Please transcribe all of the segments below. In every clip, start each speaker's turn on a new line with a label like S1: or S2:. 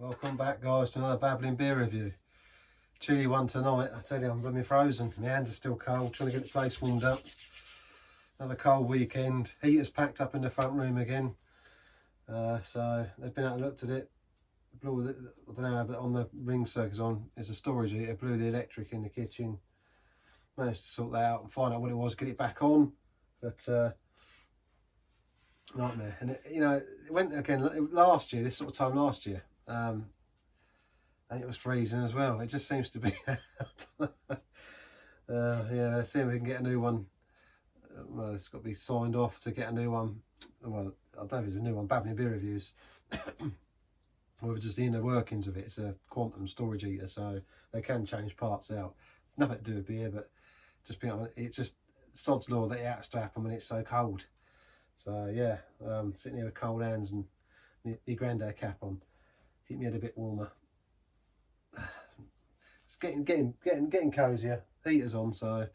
S1: Welcome back, guys, to another Babbling beer review. Chilly one tonight. I tell you, I'm blooming frozen. My hands are still cold, trying to get the place warmed up. Another cold weekend. Heater's packed up in the front room again. So they've been out and looked at it. Blew the, I don't know, but on the ring circuits on, it's a storage heater. Blew the electric in the kitchen. Managed to sort that out and find out what it was, get it back on. But nightmare. And it, you know, it went again last year, this sort of time last year. And it was freezing as well. It just seems to be yeah, let's see if we can get a new one. Well, it's got to be signed off to get a new one. Well, I don't know if it's a new one. Babbling beer reviews. Or just the inner workings of it. It's a quantum storage heater, so they can change parts out. Nothing to do with beer, but just being honest, it's just sod's law that it has to happen when it's so cold. So yeah, sitting here with cold hands and my granddad cap on, keep me head a bit warmer. It's getting cozier. Heater's on, so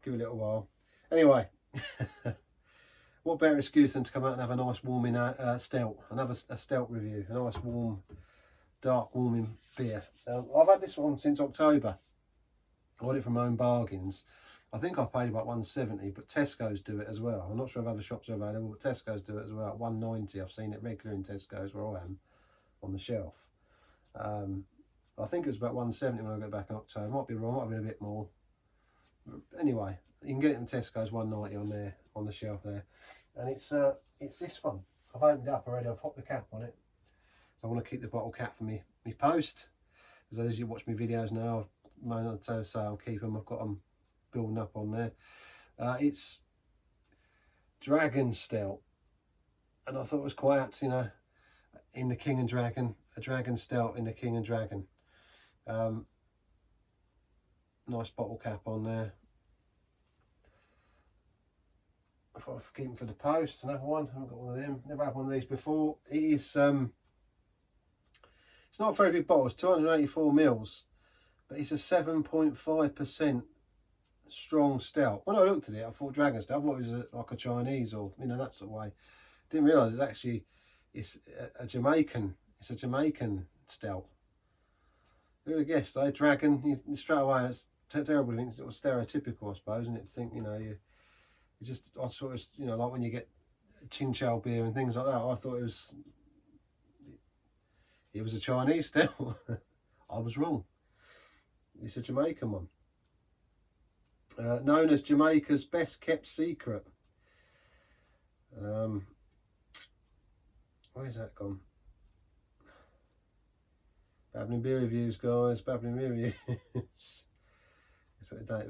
S1: give it a little while. Anyway, what better excuse than to come out and have a nice warming stout, another stout review, a nice warm, dark warming beer. I've had this one since October. I got it from Home Bargains. I think I paid about £1.70, but Tesco's do it as well. I'm not sure if other shops are available, but Tesco's do it as well at £1.90. I've seen it regular in Tesco's where I am on the shelf. I think it was about £1.70 when I got back in October. Might be wrong, might have been a bit more. Anyway, you can get it in Tesco's £1.90 on there, on the shelf there. And it's this one. I've opened it up already. I've popped the cap on it. I want to keep the bottle cap for me post. As those of you watch my videos now, I've made on the say I'll keep them. I've got them building up on there. It's Dragon Stout, and I thought it was quite apt, you know, in the King and Dragon, a Dragon Stout in the King and Dragon. Nice bottle cap on there. I thought I'd keep them for the post. Another one. I haven't got one of them. Never had one of these before. It is it's not a very big bottle. It's 284 mils, but it's a 7.5% strong stout. When I looked at it, I thought Dragon Stout. I thought it was like a Chinese or, you know, that sort of way. Didn't realise it's actually a Jamaican. It's a Jamaican stout. Who would have guessed? Eh? Dragon. You straight away, it's terrible. I think it's sort of stereotypical, I suppose, isn't it? To think, you know, you just, I sort of, you know, like when you get Ching Chow beer and things like that. I thought it was a Chinese stout. I was wrong. It's a Jamaican one. Known as Jamaica's best kept secret. Where's that gone? Babbling beer reviews, guys. Babbling beer reviews. That's what it date,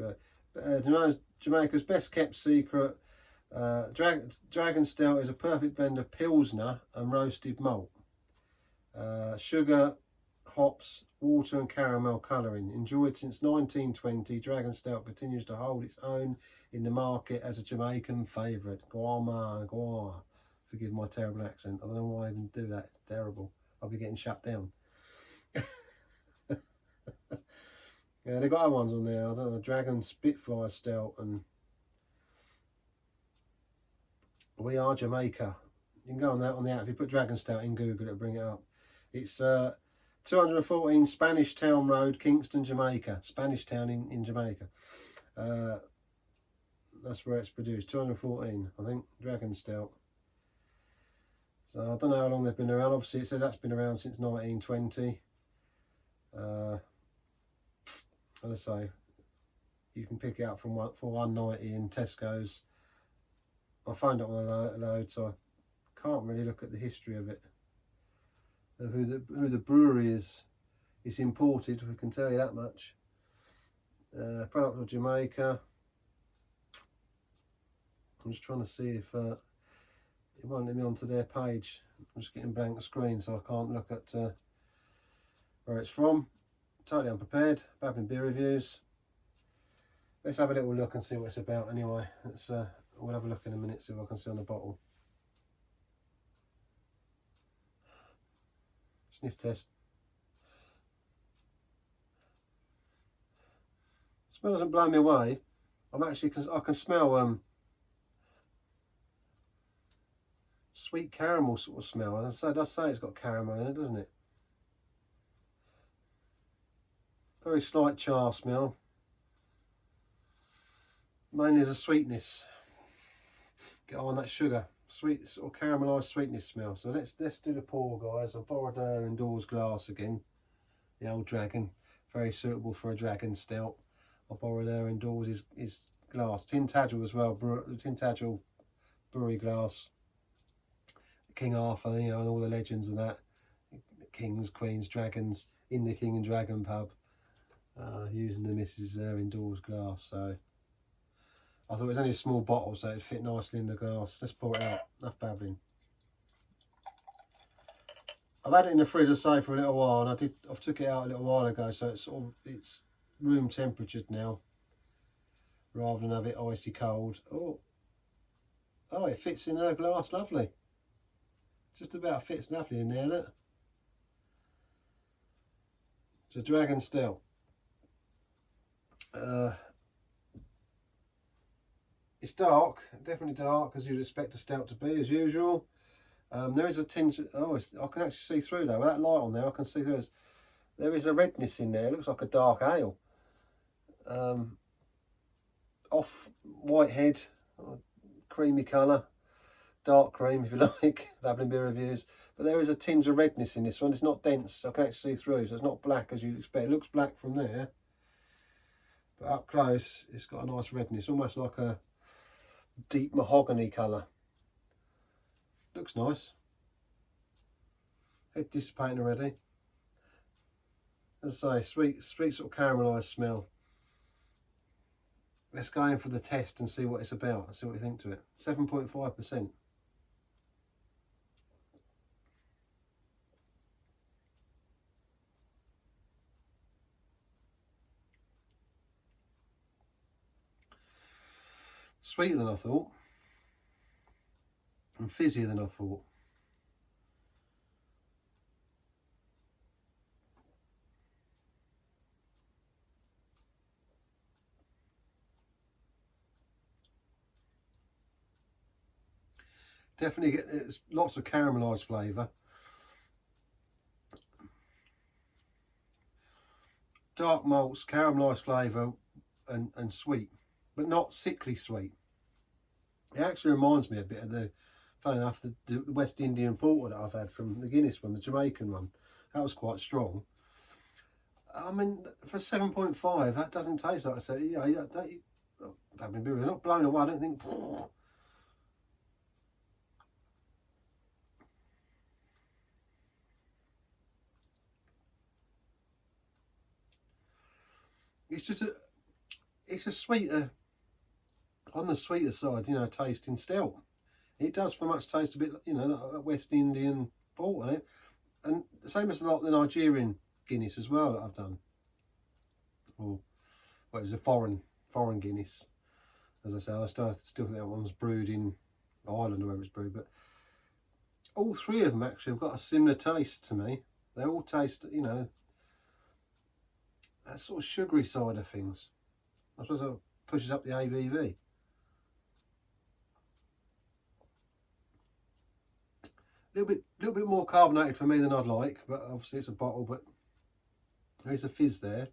S1: but known as Jamaica's best kept secret. Dragon Stout is a perfect blend of Pilsner and roasted malt. Sugar, hops, water and caramel colouring. Enjoyed since 1920, Dragon Stout continues to hold its own in the market as a Jamaican favourite. Guama. Forgive my terrible accent. I don't know why I even do that. It's terrible. I'll be getting shut down. Yeah, they've got other ones on there. I don't know, Dragon Spitfire Stout and We Are Jamaica. You can go on that on the app. If you put Dragon Stout in Google, it'll bring it up. It's 214 Spanish Town Road, Kingston, Jamaica. Spanish Town in Jamaica. That's where it's produced. 214, I think, Dragon Stout. So I don't know how long they've been around. Obviously, it says that's been around since 1920. As I say, you can pick it up for £1.90 in Tesco's. I found it on a load, so I can't really look at the history of it. Who the brewery is. It's imported, we can tell you that much. Product of Jamaica. I'm just trying to see if it won't let me onto their page. I'm just getting blank screen, so I can't look at where it's from. Totally unprepared. Babbling beer reviews. Let's have a little look and see what it's about anyway. We'll have a look in a minute, see if I can see on the bottle. Sniff test. Smell doesn't blow me away. I can smell sweet caramel sort of smell. It does say it's got caramel in it, doesn't it? Very slight char smell. Mainly the sweetness. Get on that sugar. Sweet, sort of caramelised sweetness smell. So let's do the pour, guys. I borrowed her indoors glass again. The old Dragon. Very suitable for a Dragon stout. I borrowed her indoors his glass. Tintagel as well. Tintagel brewery glass. King Arthur, you know, and all the legends and that. Kings, Queens, Dragons in the King and Dragon pub. Using the Mrs. indoors glass. So I thought it was only a small bottle, so it fit nicely in the glass. Let's pour it out. Enough babbling. I've had it in the fridge, I say, for a little while, and I've took it out a little while ago, so it's room temperatured now, rather than have it icy cold. Oh, it fits in her glass, lovely. Just about fits lovely in there, look. It's a Dragon stout. It's dark, definitely dark, as you'd expect a stout to be, as usual. There is a tinge. I can actually see through though. With that light on there, I can see there is a redness in there. It looks like a dark ale. Off white head, creamy colour, dark cream if you like. Babbling beer reviews. But there is a tinge of redness in this one. It's not dense. I can actually see through, so it's not black as you'd expect. It looks black from there, but up close, it's got a nice redness, almost like a deep mahogany colour. Looks nice. Head dissipating already. As I say, sweet sort of caramelised smell. Let's go in for the test and see what it's about. See what we think to it. 7.5%. Sweeter than I thought. And fizzier than I thought. Definitely it's lots of caramelised flavour. Dark malts, caramelised flavour and sweet, but not sickly sweet. It actually reminds me a bit of funny enough, the West Indian porter that I've had from the Guinness one, the Jamaican one. That was quite strong. I mean, for 7.5, that doesn't taste like I said. You know, I'm not blown away. I don't think. It's a sweeter, on the sweeter side, you know, tasting stout. It does for much taste a bit, you know, like West Indian porter, and the same as a lot of the Nigerian Guinness as well that I've done. Or well, it was a foreign Guinness. As I say, I still think that one's brewed in Ireland or wherever it's brewed, but all three of them actually have got a similar taste to me. They all taste, you know, that sort of sugary side of things. I suppose it pushes up the ABV. Little bit more carbonated for me than I'd like, but obviously it's a bottle, but there's a fizz there.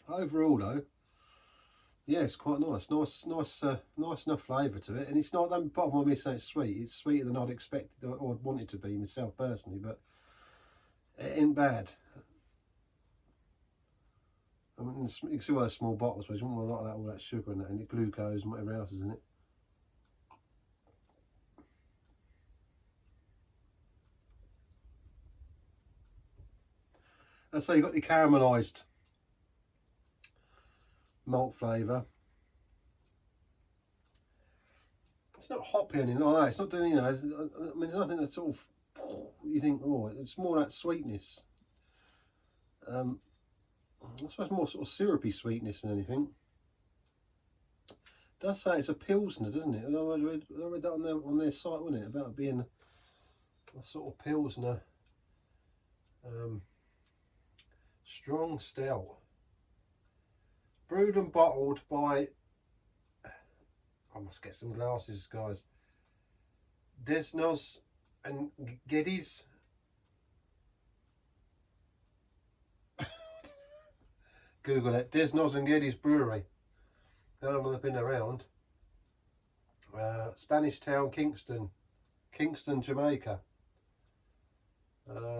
S1: Overall though, yeah, it's quite nice. Nice enough flavour to it, and it's not that bottom of me saying it's sweet. It's sweeter than I'd expected or I'd want it to be myself personally, but it ain't bad. I mean, you can see why they're small bottles, but you want a lot of that, all that sugar and that, and the glucose and whatever else is in it. And so you've got the caramelised malt flavour. It's not hoppy or anything like that. It's not doing, you know, I mean, there's nothing at all. You think, oh, it's more that sweetness. I suppose more sort of syrupy sweetness than anything. It does say it's a Pilsner, doesn't it? I read that on their site, wasn't it? About it being a sort of Pilsner. Strong stout. Brewed and bottled by, I must get some glasses, guys. Desnos and Geddes. Google it. Desnos and Geddes Brewery. None of them have been around. Spanish town, Kingston, Jamaica.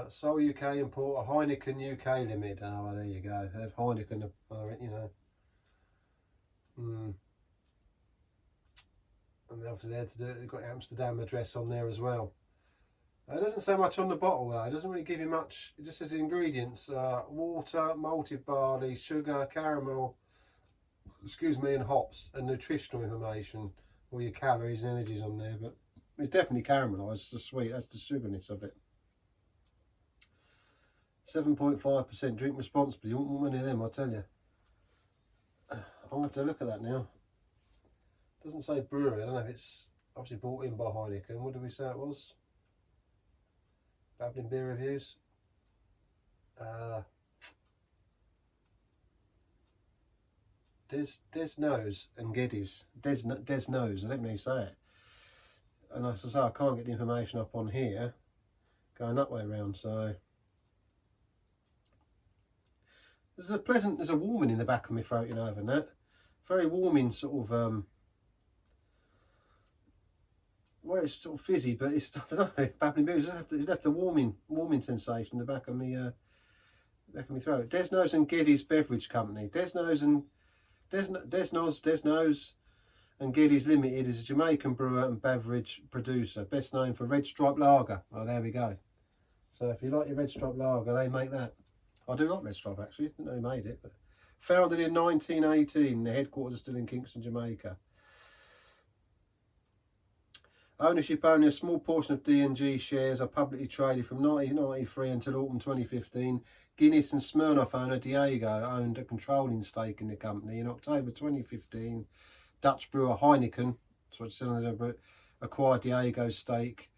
S1: Sol UK importer, Heineken UK Limited. Oh, well, there you go. They have Heineken, you know. And obviously they've got Amsterdam address on there as well. It doesn't say much on the bottle though. It doesn't really give you much. It just says the ingredients: water, malted barley, sugar, caramel, and hops, and nutritional information. All your calories and energies on there, but it's definitely caramelised. The sweet, that's the sugarness of it. 7.5%. Drink responsibly. You want many of them, I'll tell you. I'm gonna have to look at that now. Doesn't say brewery. I don't know if it's obviously brought in by Heineken. What did we say it was? Babbling beer reviews. Desnos and Geddes. Desnos. I don't know how you say it. And as I say, I can't get the information up on here. Going that way around. So there's a warming in the back of my throat, you know, and that very warming sort of. Well, it's sort of fizzy, but it's, I don't know, babbling beer. It's left a warming sensation in the back of my throat. Desnos and Geddes Beverage Company. Desnos and Geddes Limited is a Jamaican brewer and beverage producer, best known for Red Stripe Lager. Oh, there we go. So if you like your Red Stripe Lager, they make that. I do like Red Stripe actually. I didn't know who made it, but founded in 1918. The headquarters are still in Kingston, Jamaica. Ownership: only a small portion of D&G shares are publicly traded from 1993 until autumn 2015. Guinness and Smirnoff owner Diego owned a controlling stake in the company. In October 2015, Dutch brewer Heineken, acquired Diego's stake,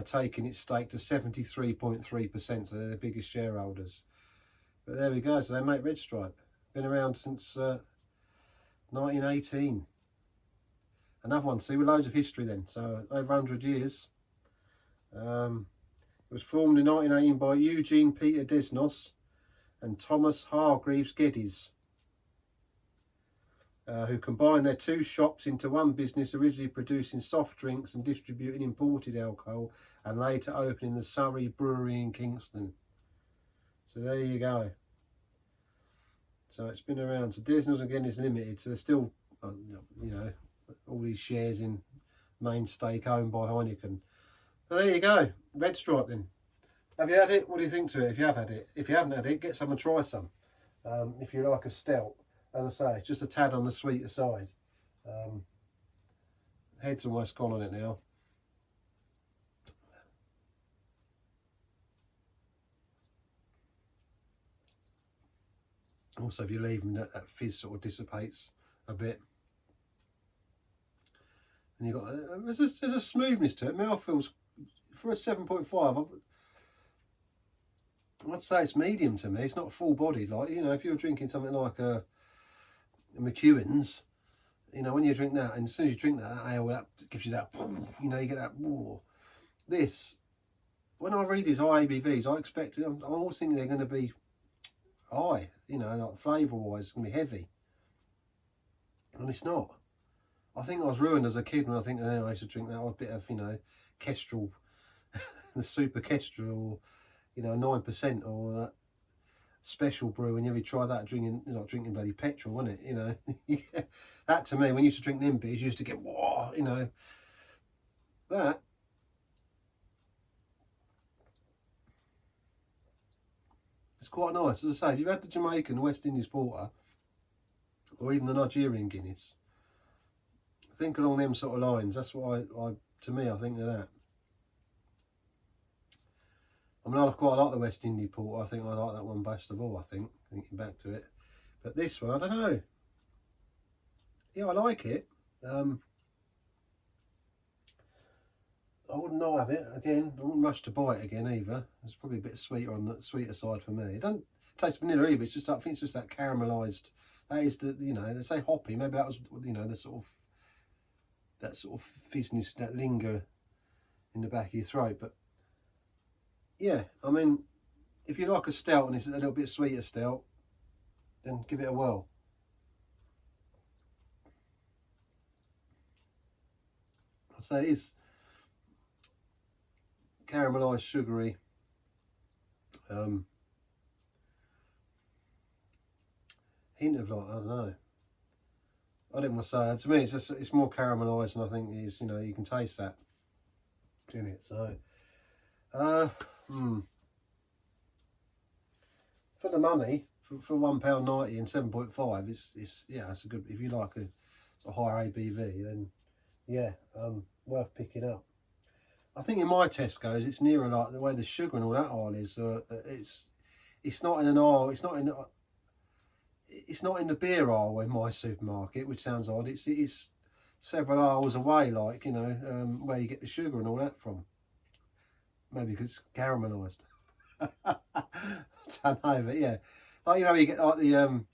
S1: taking its stake to 73.3%, so they're the biggest shareholders. But there we go, so they make Red Stripe. Been around since 1918. Another one, see, with loads of history then, so over 100 years. It was formed in 1918 by Eugene Peter Desnos and Thomas Hargreaves Geddes, who combined their two shops into one business, originally producing soft drinks and distributing imported alcohol, and later opening the Surrey Brewery in Kingston. So there you go. So it's been around. So Desnos again is limited, so they're still, you know, all these shares in main stake owned by Heineken. So there you go, Red Stripe then. Have you had it? What do you think to it if you have had it? If you haven't had it, get some and try some. If you like a stout, as I say, it's just a tad on the sweeter side. Head's almost gone on it now. Also, if you leave them, that fizz sort of dissipates a bit. And you got there's a smoothness to it. Mouth feels, for a 7.5. I'd say it's medium to me. It's not full bodied. Like, you know, if you're drinking something like a McEwen's, you know, when you drink that, and as soon as you drink that ale, that gives you that, you know, you get that. Whoa. This, when I read these high ABVs, I expect, I'm always thinking they're going to be high, you know, like flavour wise, it's going to be heavy, and it's not. I think I was ruined as a kid when I think, oh, I used to drink that, a bit of, you know, Kestrel, the super Kestrel, or, you know, 9%, or special brew. And you ever try that, drinking, you know, drinking bloody petrol, wasn't it? You know, that to me, when you used to drink them beers, you used to get, whoa, you know, that. It's quite nice. As I say, if you've had the Jamaican, West Indies Porter, or even the Nigerian Guinness, think along them sort of lines. That's what to me, I think of that. I mean, I quite like the West Indies Porter. I think I like that one best of all, I think, thinking back to it. But this one, I don't know. Yeah, I like it. I wouldn't not have it again. I wouldn't rush to buy it again either. It's probably a bit sweeter on the sweeter side for me. It doesn't taste vanilla either. It's just, I think it's just that caramelised. That is the, you know, they say hoppy. Maybe that was, you know, the sort of, that sort of fizziness, that linger in the back of your throat. But yeah, I mean, if you like a stout and it's a little bit sweeter stout, then give it a whirl. So it is caramelised, sugary, hint of like, I don't know. I didn't want to say. To me, it's more caramelised, and I think is, you know, you can taste that in it. So, for the money, for £1.90 and 7.5, it's yeah, it's a good. If you like a higher ABV, then yeah, worth picking up. I think in my Tesco's, it's nearer like the way the sugar and all that aisle is. It's not in an aisle. It's not in the beer aisle in my supermarket, which sounds odd. It's several aisles away, like, you know, where you get the sugar and all that from. Maybe because it's caramelised. I don't know, but yeah, like, you know, you get like the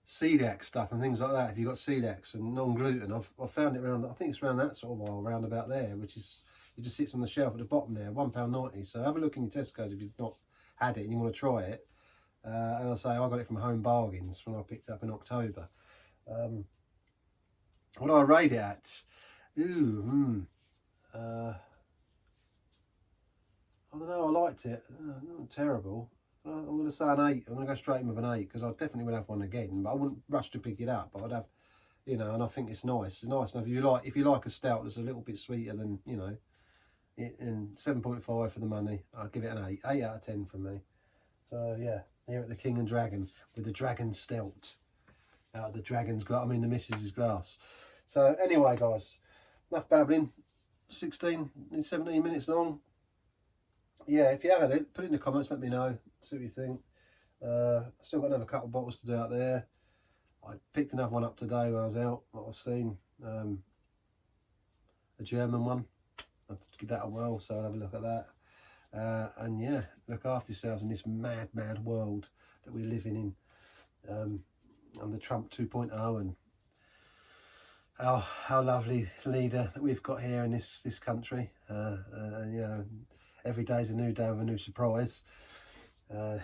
S1: celiac stuff and things like that. If you've got celiacs and non-gluten, I've found it around, I think it's around that sort of aisle, round about there, which is, it just sits on the shelf at the bottom there, £1.90. So have a look in your Tesco's if you've not had it and you want to try it. And I'll say I got it from Home Bargains when I picked it up in October. What do I rate it at? I don't know, I liked it. Not terrible. I'm going to say an 8. I'm going to go straight in with an 8 because I definitely would have one again, but I wouldn't rush to pick it up. But I'd have, you know, and I think it's nice. It's nice enough. If you like a stout that's a little bit sweeter than, you know, and 7.5 for the money, I'll give it an 8. 8 out of 10 from me. So yeah, here at the King and Dragon with the Dragon Stout out of the Dragon's glass. I mean the Mrs.'s glass. So anyway, guys, enough babbling. 16, 17 minutes long. Yeah, if you have had it, put it in the comments. Let me know. See what you think. Still got another couple of bottles to do out there. I picked another one up today when I was out. What I've seen, a German one. I have to give that a whirl, so I'll have a look at that. And yeah, look after yourselves in this mad world that we're living in, under Trump 2.0 and our lovely leader that we've got here in this country. And you know, every day's a new day with a new surprise. You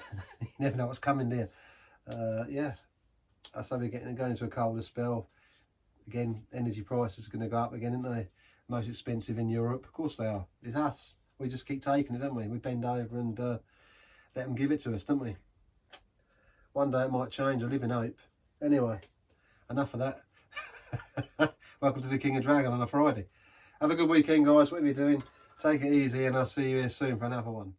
S1: never know what's coming there. Yeah, I say we're going into a colder spell again. Energy prices are going to go up again, aren't they? Most expensive in Europe, of course they are. It's us. We just keep taking it, don't we? We bend over and let them give it to us, don't we? One day it might change. I live in hope. Anyway, enough of that. Welcome to the King and Dragon on a Friday. Have a good weekend, guys. Whatever you're doing, take it easy, and I'll see you here soon for another one.